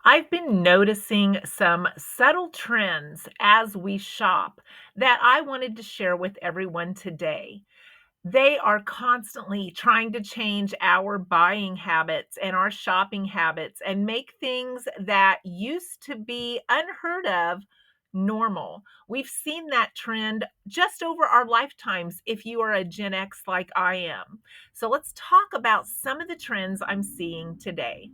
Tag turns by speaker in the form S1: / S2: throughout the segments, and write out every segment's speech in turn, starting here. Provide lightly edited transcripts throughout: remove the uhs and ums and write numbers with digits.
S1: I've been noticing some subtle trends as we shop that I wanted to share with everyone today. They are constantly trying to change our buying habits and our shopping habits and make things that used to be unheard of normal. We've seen that trend just over our lifetimes if you are a Gen X like I am. So let's talk about some of the trends I'm seeing today.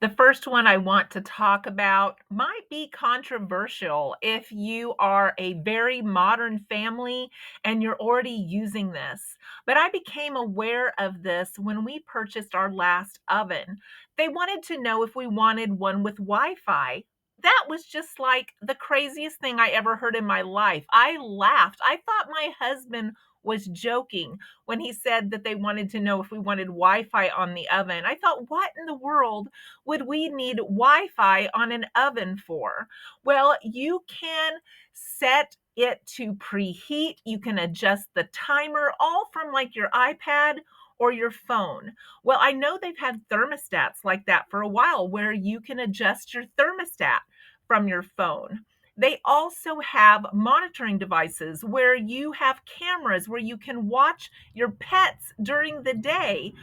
S1: The first one I want to talk about might be controversial if you are a very modern family and you're already using this. But I became aware of this when we purchased our last oven. They wanted to know if we wanted one with Wi Fi. That was just like the craziest thing I ever heard in my life. I laughed. I thought my husband was joking when he said that they wanted to know if we wanted Wi Fi on the oven. I thought, what in the world would we need Wi-Fi on an oven for? Well, you can set it to preheat. You can adjust the timer all from like your iPad or your phone. Well, I know they've had thermostats like that for a while where you can adjust your thermostat from your phone. They also have monitoring devices where you have cameras where you can watch your pets during the day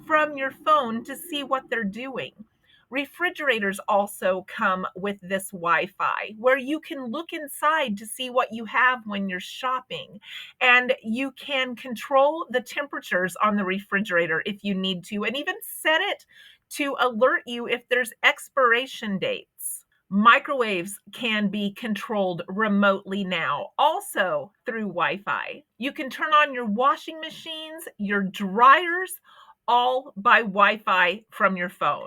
S1: from your phone to see what they're doing. Refrigerators also come with this Wi-Fi where you can look inside to see what you have when you're shopping. And you can control the temperatures on the refrigerator if you need to, and even set it to alert you if there's expiration dates. Microwaves can be controlled remotely now, also through Wi Fi. You can turn on your washing machines, your dryers, all by Wi Fi from your phone.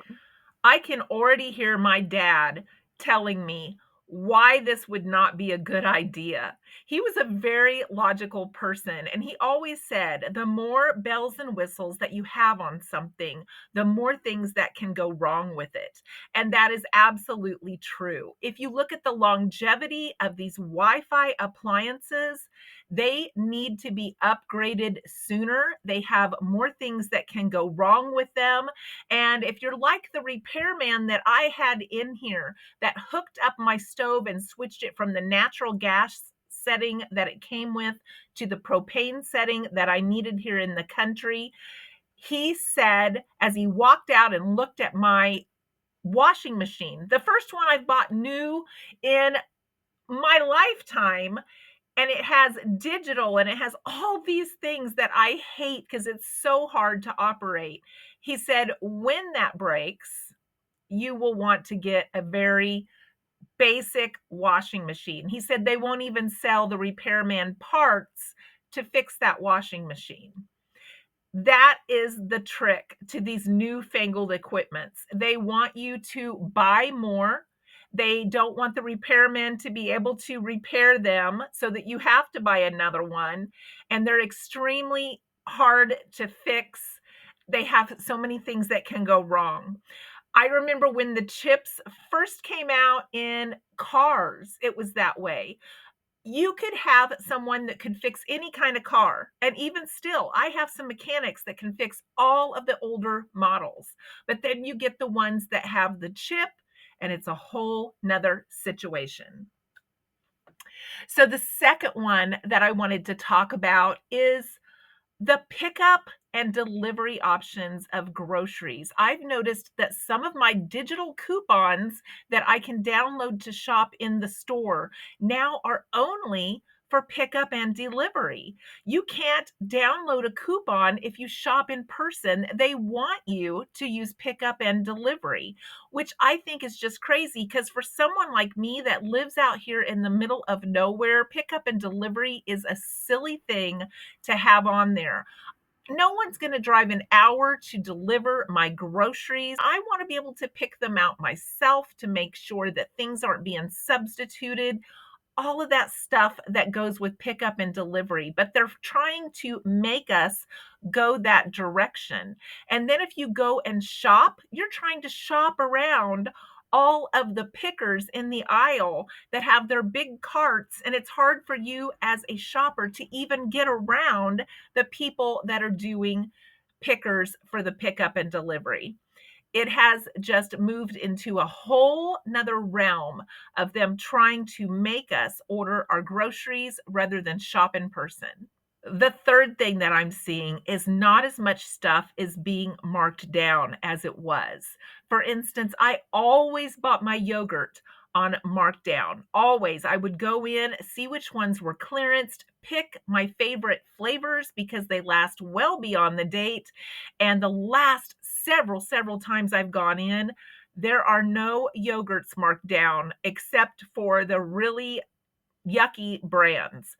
S1: I can already hear my dad telling me why this would not be a good idea. He was a very logical person, and he always said the more bells and whistles that you have on something, the more things that can go wrong with it. And that is absolutely true. If you look at the longevity of these Wi Fi appliances, they need to be upgraded sooner. They have more things that can go wrong with them, and if you're like the repairman that I had in here that hooked up my stove and switched it from the natural gas setting that it came with to the propane setting that I needed here in the country, he said as he walked out and looked at my washing machine, the first one I've bought new in my lifetime, and it has digital and it has all these things that I hate because it's so hard to operate. He said, when that breaks, you will want to get a very basic washing machine. He said they won't even sell the repairman parts to fix that washing machine. That is the trick to these newfangled equipments. They want you to buy more. They don't want the repairman to be able to repair them so that you have to buy another one. And they're extremely hard to fix. They have so many things that can go wrong. I remember when the chips first came out in cars, it was that way. You could have someone that could fix any kind of car. And even still, I have some mechanics that can fix all of the older models. But then you get the ones that have the chip, and it's a whole nother situation. So the second one that I wanted to talk about is the pickup and delivery options of groceries. I've noticed that some of my digital coupons that I can download to shop in the store now are only for pickup and delivery. You can't download a coupon if you shop in person. They want you to use pickup and delivery, which I think is just crazy because for someone like me that lives out here in the middle of nowhere, pickup and delivery is a silly thing to have on there. No one's going to drive an hour to deliver my groceries. I want to be able to pick them out myself to make sure that things aren't being substituted. all of that stuff that goes with pickup and delivery, but they're trying to make us go that direction. And then if you go and shop, you're trying to shop around all of the pickers in the aisle that have their big carts, and it's hard for you as a shopper to even get around the people that are doing pickers for the pickup and delivery. It has just moved into a whole nother realm of them trying to make us order our groceries rather than shop in person. The third thing that I'm seeing is not as much stuff is being marked down as it was. For instance, I always bought my yogurt on markdown. Always. I would go in, see which ones were clearanced, pick my favorite flavors because they last well beyond the date. And the last several times I've gone in, there are no yogurts marked down except for the really yucky brands.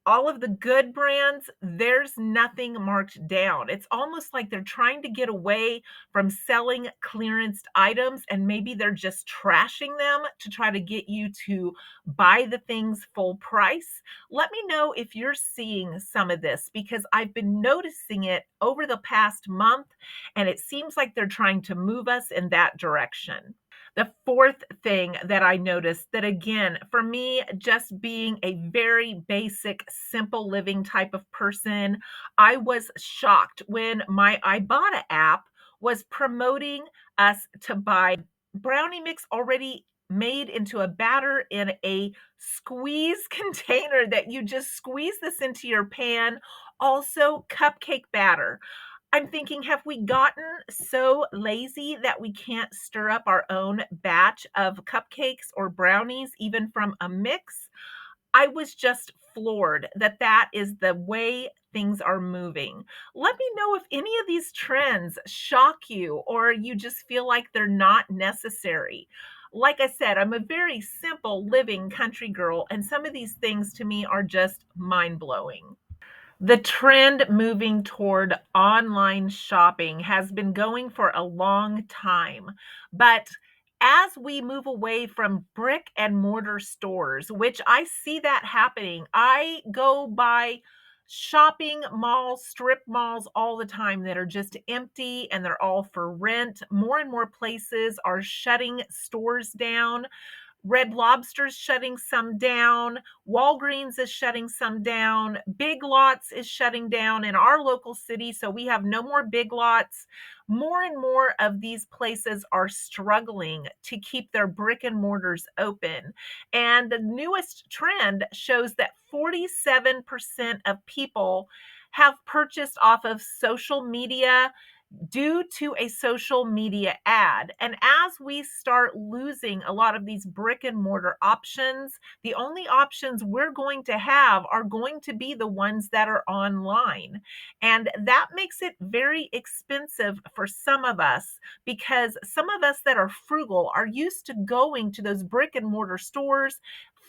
S1: All of the good brands, there's nothing marked down. It's almost like they're trying to get away from selling clearance items, and maybe they're just trashing them to try to get you to buy the things full price. Let me know if you're seeing some of this because I've been noticing it over the past month, and it seems like they're trying to move us in that direction. The fourth thing that I noticed that again, for me, just being a very basic, simple living type of person, I was shocked when my Ibotta app was promoting us to buy brownie mix already made into a batter in a squeeze container that you just squeeze this into your pan. Also, cupcake batter. I'm thinking, have we gotten so lazy that we can't stir up our own batch of cupcakes or brownies, even from a mix? I was just floored that that is the way things are moving. Let me know if any of these trends shock you or you just feel like they're not necessary. Like I said, I'm a very simple living country girl, and some of these things to me are just mind blowing. The trend moving toward online shopping has been going for a long time, but as we move away from brick and mortar stores, which I see that happening, I go by shopping malls, strip malls all the time that are just empty and they're all for rent. More and more places are shutting stores down. Red Lobster's shutting some down. Walgreens is shutting some down. Big Lots is shutting down in our local city, so we have no more Big Lots. More and more of these places are struggling to keep their brick and mortars open. And the newest trend shows that 47% of people have purchased off of social media due to a social media ad. And as we start losing a lot of these brick and mortar options, the only options we're going to have are going to be the ones that are online. And that makes it very expensive for some of us because some of us that are frugal are used to going to those brick and mortar stores,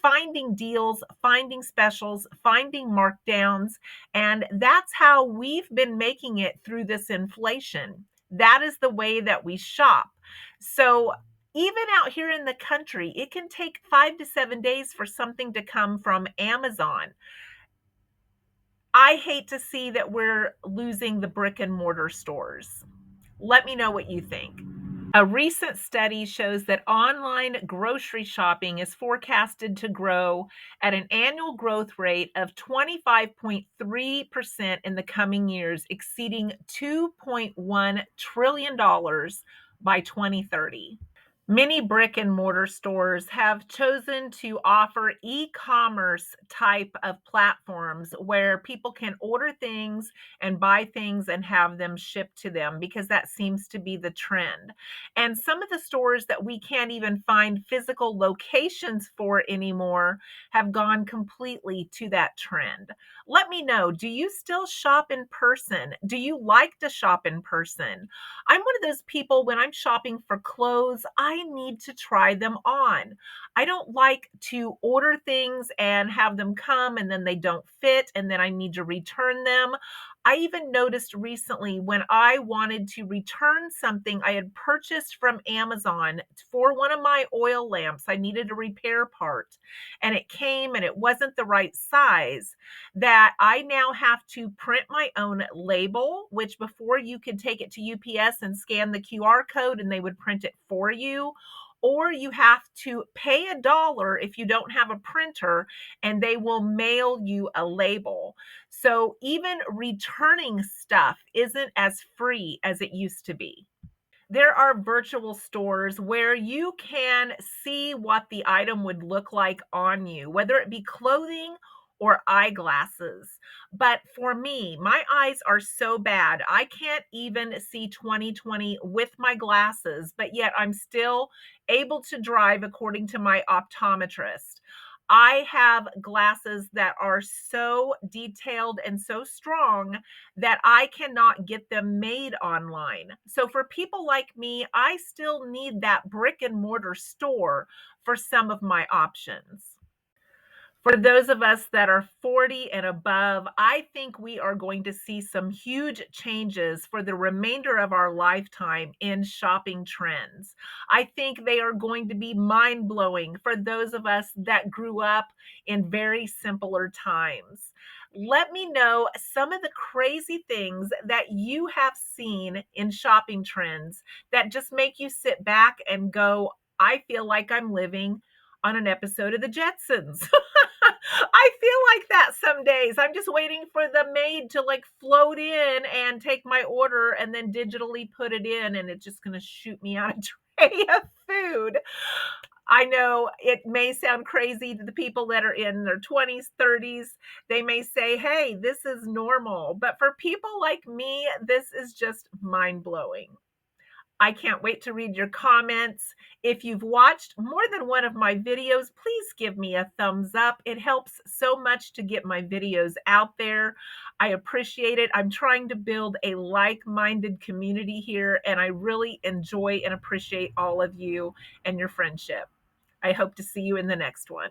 S1: finding deals, finding specials, finding markdowns, and that's how we've been making it through this inflation. That is the way that we shop. So, even out here in the country, it can take 5 to 7 days for something to come from Amazon. I hate to see that we're losing the brick and mortar stores. Let me know what you think. A recent study shows that online grocery shopping is forecasted to grow at an annual growth rate of 25.3% in the coming years, exceeding $2.1 trillion by 2030. Many brick and mortar stores have chosen to offer e-commerce type of platforms where people can order things and buy things and have them shipped to them because that seems to be the trend. And some of the stores that we can't even find physical locations for anymore have gone completely to that trend. Let me know, do you still shop in person? Do you like to shop in person? I'm one of those people when I'm shopping for clothes, I need to try them on. I don't like to order things and have them come and then they don't fit and then I need to return them. I even noticed recently when I wanted to return something I had purchased from Amazon for one of my oil lamps. I needed a repair part and it came and it wasn't the right size, that I now have to print my own label, which before you could take it to UPS and scan the QR code and they would print it for you. Or you have to pay $1 if you don't have a printer and they will mail you a label. So even returning stuff isn't as free as it used to be. There are virtual stores where you can see what the item would look like on you, whether it be clothing or eyeglasses. But for me, my eyes are so bad, I can't even see 20/20 with my glasses, but yet I'm still able to drive according to my optometrist. I have glasses that are so detailed and so strong that I cannot get them made online. So for people like me, I still need that brick and mortar store for some of my options. For those of us that are 40 and above, I think we are going to see some huge changes for the remainder of our lifetime in shopping trends. I think they are going to be mind blowing for those of us that grew up in very simpler times. Let me know some of the crazy things that you have seen in shopping trends that just make you sit back and go, I feel like I'm living on an episode of The Jetsons. I feel like that some days. I'm just waiting for the maid to like float in and take my order and then digitally put it in, and it's just going to shoot me out a tray of food. I know it may sound crazy to the people that are in their 20s, 30s. They may say, hey, this is normal. But for people like me, this is just mind blowing. I can't wait to read your comments. If you've watched more than one of my videos, please give me a thumbs up. It helps so much to get my videos out there. I appreciate it. I'm trying to build a like-minded community here, and I really enjoy and appreciate all of you and your friendship. I hope to see you in the next one.